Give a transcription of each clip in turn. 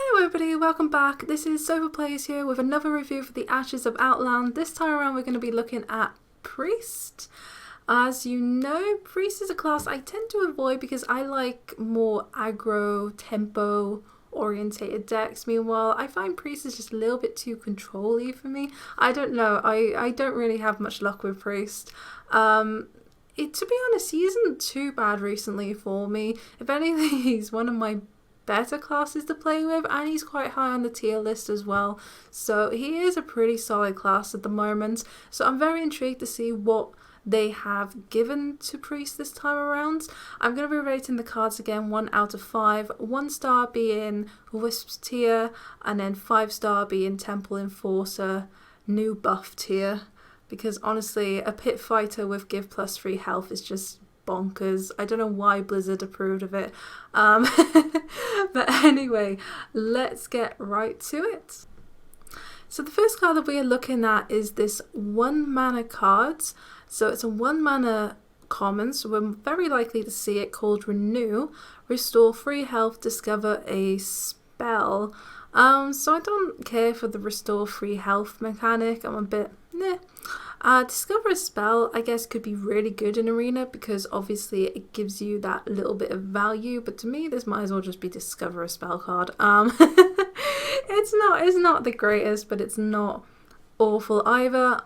Hello everybody, welcome back. This is Sofa Plays here with another review for the Ashes of Outland. This time around we're going to be looking at Priest. As you know, Priest is a class I tend to avoid because I like more aggro, tempo orientated decks. Meanwhile, I find Priest is just a little bit too control-y for me. I don't know, I don't really have much luck with Priest. To be honest, he isn't too bad recently for me. If anything, he's one of my better classes to play with, and he's quite high on the tier list as well, so he is a pretty solid class at the moment. So I'm very intrigued to see what they have given to Priest this time around. I'm going to be rating the cards again 1 out of 5, 1 star being Wisp's tier, and then 5 star being Temple Enforcer new buff tier, because honestly a pit fighter with give +3 health is just bonkers. I don't know why Blizzard approved of it. But anyway, let's get right to it. So the first card that we are looking at is this 1 mana card. So it's a 1 mana common, so we're very likely to see it, called Renew. Restore 3 health, discover a spell. So I don't care for the restore 3 health mechanic. I'm a bit meh. Discover a spell, I guess, could be really good in Arena because obviously it gives you that little bit of value, but to me this might as well just be discover a spell card. It's not the greatest, but it's not awful either.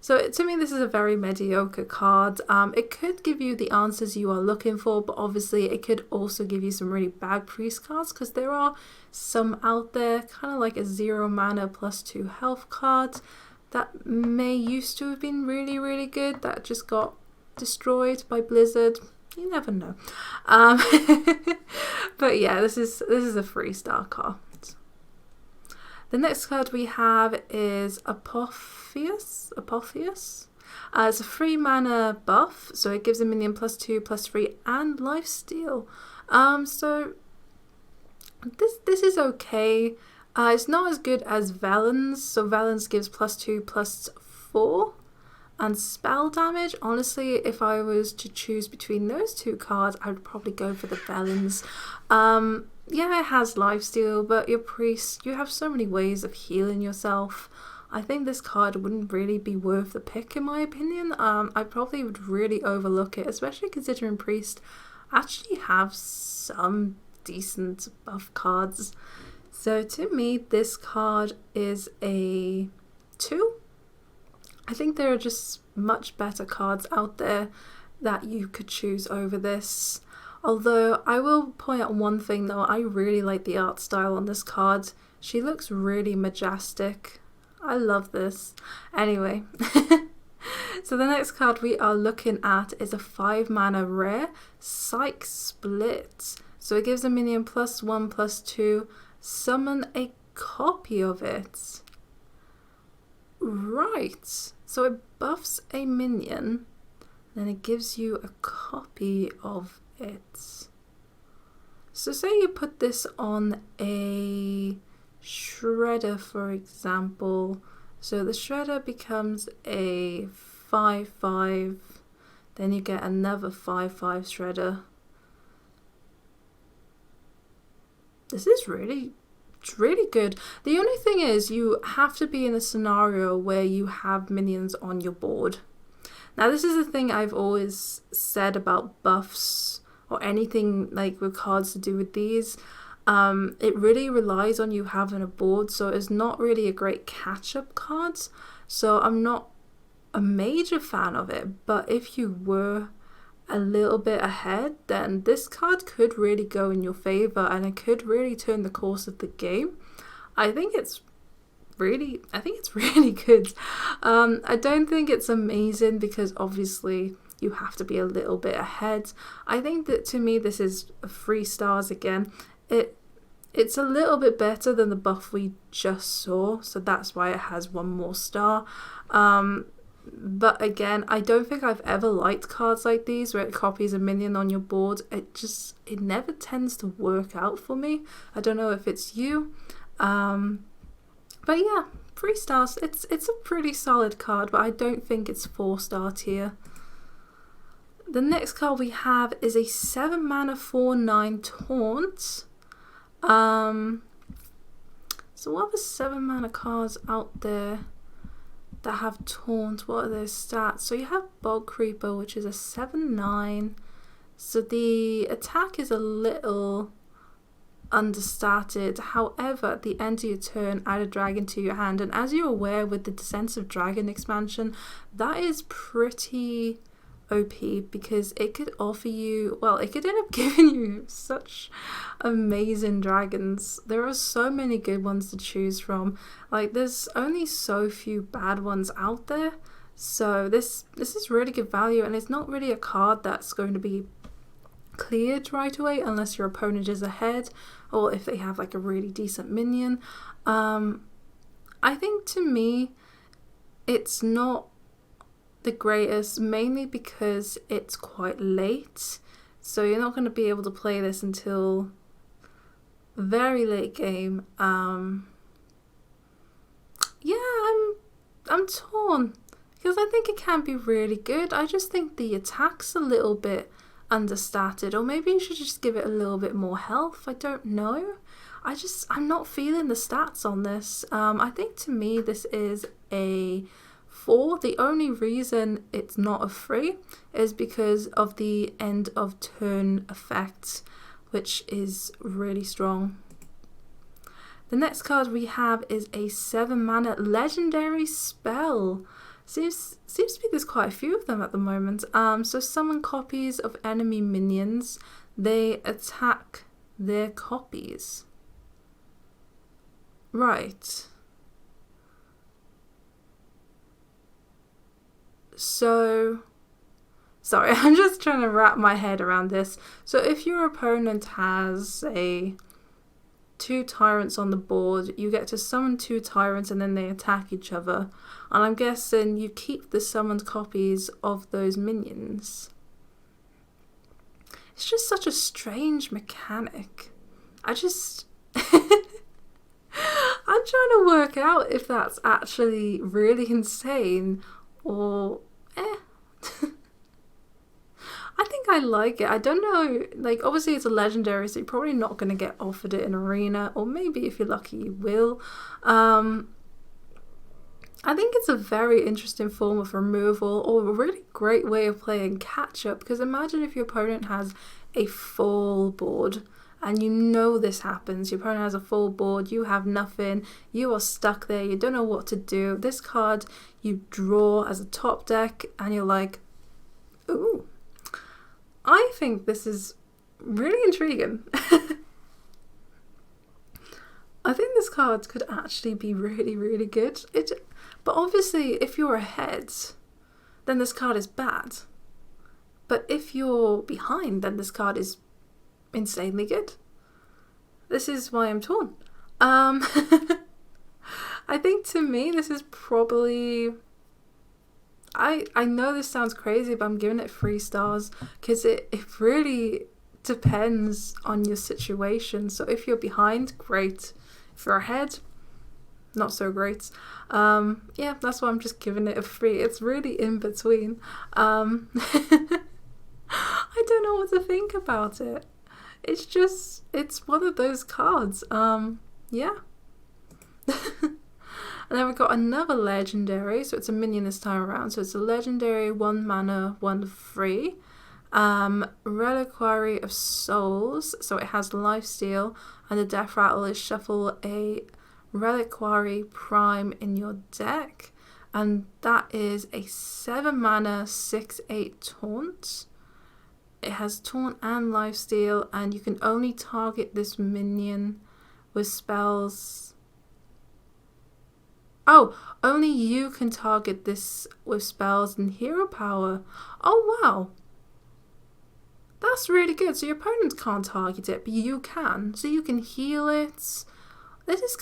So to me this is a very mediocre card. It could give you the answers you are looking for, but obviously it could also give you some really bad priest cards, because there are some out there, kind of like a 0 mana +2 health card that may used to have been really, really good, that just got destroyed by Blizzard. You never know. But yeah, this is a 3-star card. The next card we have is Apophis. It's a 3 mana buff, so it gives a minion +2/+3 and lifesteal. So this is okay. It's not as good as Valen's, so Valen's gives +2/+4 and spell damage. Honestly, if I was to choose between those two cards, I would probably go for the Valen's. Yeah, it has lifesteal, but your priest, you have so many ways of healing yourself. I think this card wouldn't really be worth the pick in my opinion. I probably would really overlook it, especially considering priest actually have some decent buff cards. So to me, this card is a 2. I think there are just much better cards out there that you could choose over this. Although I will point out one thing though, I really like the art style on this card. She looks really majestic. I love this. Anyway, so the next card we are looking at is a 5 mana rare, Psyche Split. So it gives a minion +1/+2. Summon a copy of it. Right, so it buffs a minion, then it gives you a copy of it. So say you put this on a shredder, for example. So the shredder becomes a 5/5, then you get another 5/5 shredder. This is really good. The only thing is you have to be in a scenario where you have minions on your board. Now this is the thing I've always said about buffs or anything like with cards to do with these. It really relies on you having a board, so it's not really a great catch-up card. So I'm not a major fan of it, but if you were a little bit ahead, then this card could really go in your favor and it could really turn the course of the game. I think it's really good. I don't think it's amazing because obviously you have to be a little bit ahead. I think that to me this is 3 stars again. It's a little bit better than the buff we just saw, so that's why it has 1 more star. But again, I don't think I've ever liked cards like these where it copies a minion on your board. It never tends to work out for me. I don't know if it's you. But yeah, 3 stars. It's a pretty solid card, but I don't think it's 4-star tier. The next card we have is a 7 mana 4/9 Taunt. So what other 7 mana cards out there that have taunt? What are their stats? So you have Bog Creeper, which is a 7/9. So the attack is a little understated. However, at the end of your turn, add a dragon to your hand. And as you're aware, with the Descent of Dragon expansion, that is pretty OP because it could offer you, well, it could end up giving you such amazing dragons. There are so many good ones to choose from. Like, there's only so few bad ones out there. So this is really good value, and it's not really a card that's going to be cleared right away unless your opponent is ahead or if they have like a really decent minion. I think to me it's not the greatest, mainly because it's quite late, so you're not going to be able to play this until very late game. Yeah, I'm torn because I think it can be really good. I just think the attack's a little bit understated, or maybe you should just give it a little bit more health. I don't know. I'm not feeling the stats on this. I think to me this is a 4. The only reason it's not a 3 is because of the end of turn effect, which is really strong. The next card we have is a 7 mana legendary spell. Seems to be there's quite a few of them at the moment. So summon copies of enemy minions. They attack their copies. Right. So, sorry, I'm just trying to wrap my head around this. So if your opponent has, say, 2 tyrants on the board, you get to summon 2 tyrants and then they attack each other. And I'm guessing you keep the summoned copies of those minions. It's just such a strange mechanic. I'm trying to work out if that's actually really insane or I think I like it. I don't know, like obviously it's a legendary, so you're probably not going to get offered it in arena, or maybe if you're lucky you will. I think it's a very interesting form of removal, or a really great way of playing catch up, because imagine if your opponent has a full board and you know this happens. Your opponent has a full board, you have nothing, you are stuck there, you don't know what to do. This card you draw as a top deck and you're like, ooh, I think this is really intriguing. I think this card could actually be really, really good. But obviously, if you're ahead, then this card is bad. But if you're behind, then this card is insanely good. This is why I'm torn. I think to me, this is probably... I know this sounds crazy, but I'm giving it 3 stars because it really depends on your situation. So if you're behind, great. If you're ahead, not so great. Yeah, that's why I'm just giving it a 3. It's really in between. I don't know what to think about it. It's one of those cards. Yeah. And then we've got another legendary, so it's a minion this time around. So it's a legendary 1 mana, 1/3. Reliquary of Souls. So it has lifesteal, and the death rattle is shuffle a Reliquary Prime in your deck. And that is a 7 mana, 6/8 taunt. It has taunt and lifesteal, and you can only target this minion with spells. Oh, only you can target this with spells and hero power. Oh wow. That's really good. So your opponent can't target it, but you can. So you can heal it. This is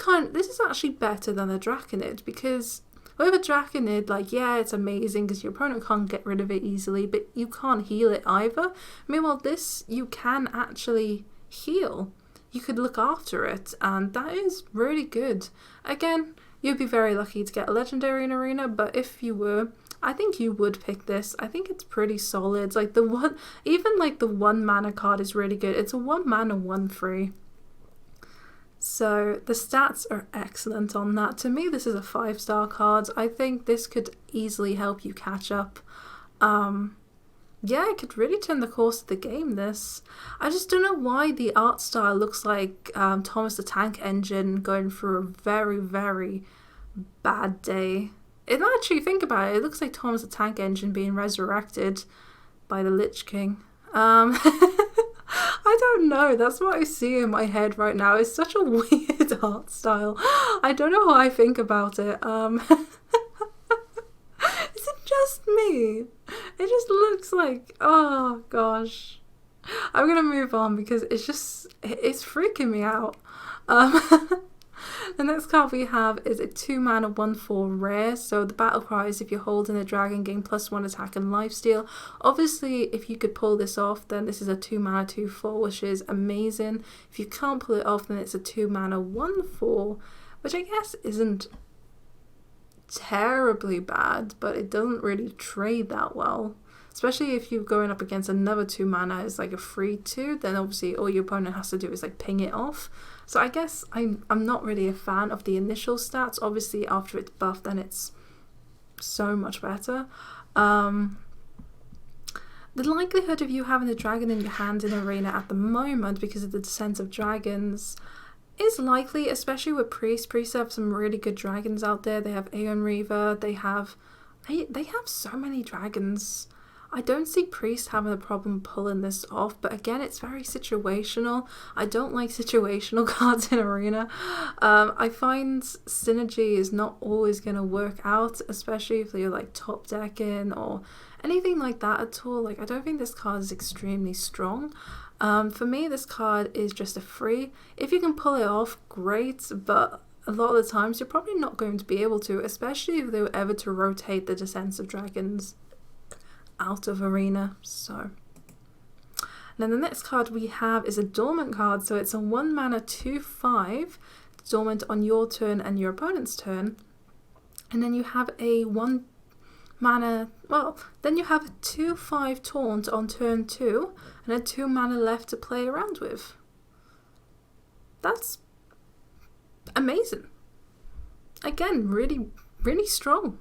actually better than a Draconid, because with a Draconid, like, yeah, it's amazing because your opponent can't get rid of it easily, but you can't heal it either. Meanwhile, this you can actually heal. You could look after it, and that is really good. Again, you'd be very lucky to get a legendary in arena, but if you were, I think you would pick this. I think it's pretty solid. Like the 1 mana card is really good. It's a 1 mana, 1/3. So the stats are excellent on that. To me, this is a 5-star card. I think this could easily help you catch up. Yeah, it could really turn the course of the game, this. I just don't know why the art style looks like Thomas the Tank Engine going through a very, very bad day. If I actually think about it, it looks like Thomas the Tank Engine being resurrected by the Lich King. I don't know, that's what I see in my head right now. It's such a weird art style. I don't know how I think about it. Is it just me? It just looks like, oh gosh. I'm gonna move on because it's freaking me out. The next card we have is a 2-mana 1/4 rare. So the battle cry is if you're holding a dragon, gain +1 attack and lifesteal. Obviously, if you could pull this off, then this is a 2-mana 2/4, which is amazing. If you can't pull it off, then it's a 2-mana 1/4, which I guess isn't terribly bad, but it doesn't really trade that well. Especially if you're going up against another 2-mana as like a 3/2, then obviously all your opponent has to do is like ping it off. So I guess I'm not really a fan of the initial stats. Obviously after it's buffed, then it's so much better. The likelihood of you having a dragon in your hand in Arena at the moment because of the Descent of Dragons is likely, especially with Priest. Priests have some really good dragons out there. They have Aeon Reaver, they have so many dragons. I don't see Priest having a problem pulling this off, but again, it's very situational. I don't like situational cards in Arena. I find synergy is not always going to work out, especially if you're like top decking or anything like that at all. Like, I don't think this card is extremely strong. For me, this card is just a free. If you can pull it off, great, but a lot of the times you're probably not going to be able to, especially if they were ever to rotate the Descent of Dragons out of Arena. So, and then the next card we have is a Dormant card. So it's a 1-mana 2/5, dormant on your turn and your opponent's turn. And then you have a 1-mana, well, then you have a 2/5 taunt on turn 2 and a 2 mana left to play around with. That's amazing. Again, really, really strong.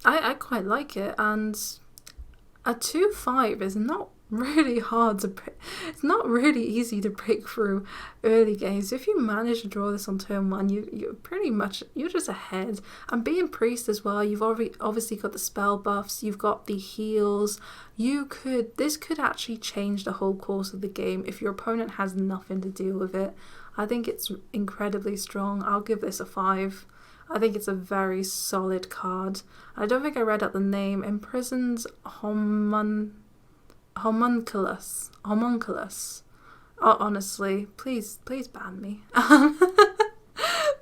I quite like it, and a 2/5 is not really hard to break. It's not really easy to break through early games. If you manage to draw this on turn 1, you're pretty much, you're just ahead. And being Priest as well, you've obviously got the spell buffs, you've got the heals. This could actually change the whole course of the game if your opponent has nothing to deal with it. I think it's incredibly strong. I'll give this a 5. I think it's a very solid card. I don't think I read out the name. Imprisoned Homunculus. Oh, honestly, please ban me.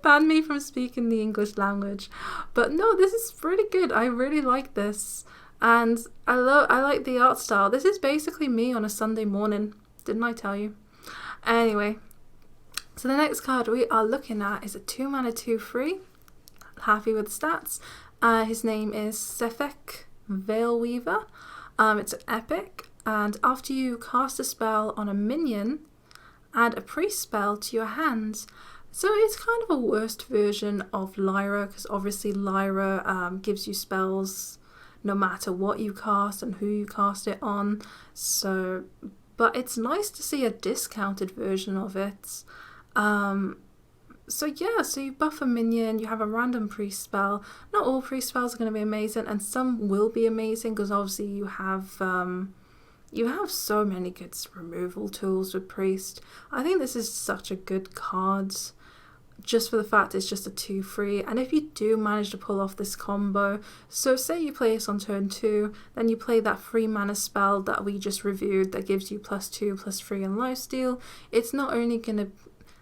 Ban me from speaking the English language. But no, this is really good. I really like this. And I like the art style. This is basically me on a Sunday morning. Didn't I tell you? Anyway, so the next card we are looking at is a 2-mana 2/3. Happy with the stats. His name is Stefan Vail Weaver. It's an epic, and after you cast a spell on a minion, add a priest spell to your hands. So it's kind of a worst version of Lyra, because obviously Lyra gives you spells no matter what you cast and who you cast it on. So, but it's nice to see a discounted version of it. So yeah, so you buff a minion, you have a random priest spell. Not all priest spells are going to be amazing, and some will be amazing because obviously you have so many good removal tools with priest. I think this is such a good card just for the fact it's just a 2/3, and if you do manage to pull off this combo, so say you play this on turn 2, then you play that 3-mana spell that we just reviewed that gives you +2/+3 and lifesteal, it's not only going to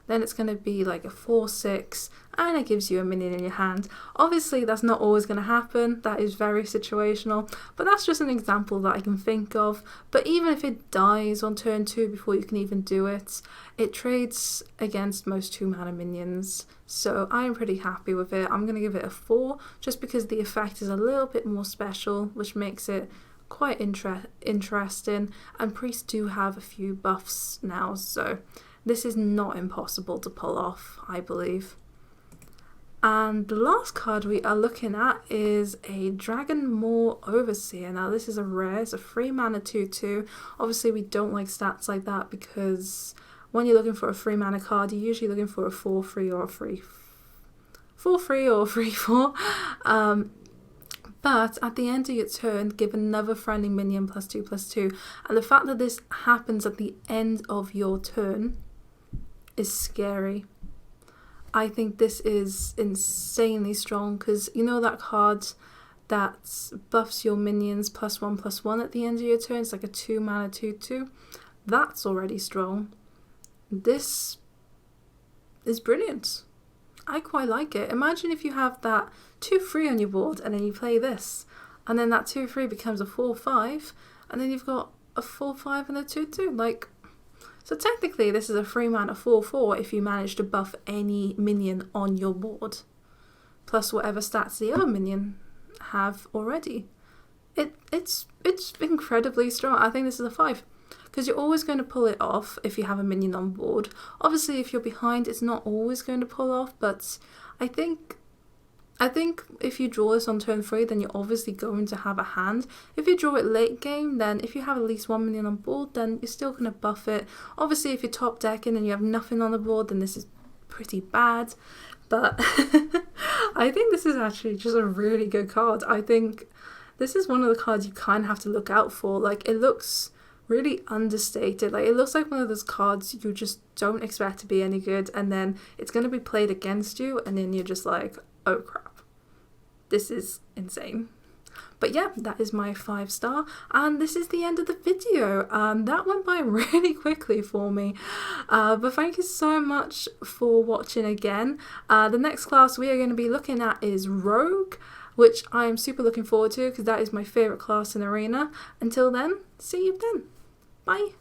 then it's going to be like a 4/6 and it gives you a minion in your hand. Obviously that's not always going to happen, that is very situational, but that's just an example that I can think of. But even if it dies on turn 2 before you can even do it, it trades against most 2-mana minions, so I'm pretty happy with it. I'm going to give it a 4 just because the effect is a little bit more special, which makes it quite interesting, and priests do have a few buffs now, so This is not impossible to pull off, I believe. And the last card we are looking at is a Dragonmore Overseer. Now this is a rare, it's a 3 mana 2/2. Obviously we don't like stats like that because when you're looking for a 3 mana card, you're usually looking for a 4/3 or a 4/3 or a 3/4. But at the end of your turn, give another friendly minion +2/+2. And the fact that this happens at the end of your turn is scary. I think this is insanely strong because you know that card that buffs your minions +1/+1 at the end of your turn? It's like a 2 mana 2/2. That's already strong. This is brilliant. I quite like it. Imagine if you have that 2/3 on your board and then you play this, and then that 2/3 becomes a 4/5, and then you've got a 4/5 and a 2/2. Like, so technically this is a 3 mana 4/4 if you manage to buff any minion on your board, plus whatever stats the other minion have already. It's incredibly strong. I think this is a 5. Because you're always going to pull it off if you have a minion on board. Obviously, if you're behind, it's not always going to pull off, but I think if you draw this on turn 3, then you're obviously going to have a hand. If you draw it late game, then if you have at least 1 minion on board, then you're still going to buff it. Obviously, if you're top decking and you have nothing on the board, then this is pretty bad. But I think this is actually just a really good card. I think this is one of the cards you kind of have to look out for. Like, it looks really understated. Like, it looks like one of those cards you just don't expect to be any good, and then it's going to be played against you, and then you're just like, oh crap, this is insane. But yeah, that is my 5-star, and this is the end of the video. That went by really quickly for me, but thank you so much for watching again. The next class we are going to be looking at is Rogue, which I am super looking forward to because that is my favourite class in Arena. Until then, see you then. Bye.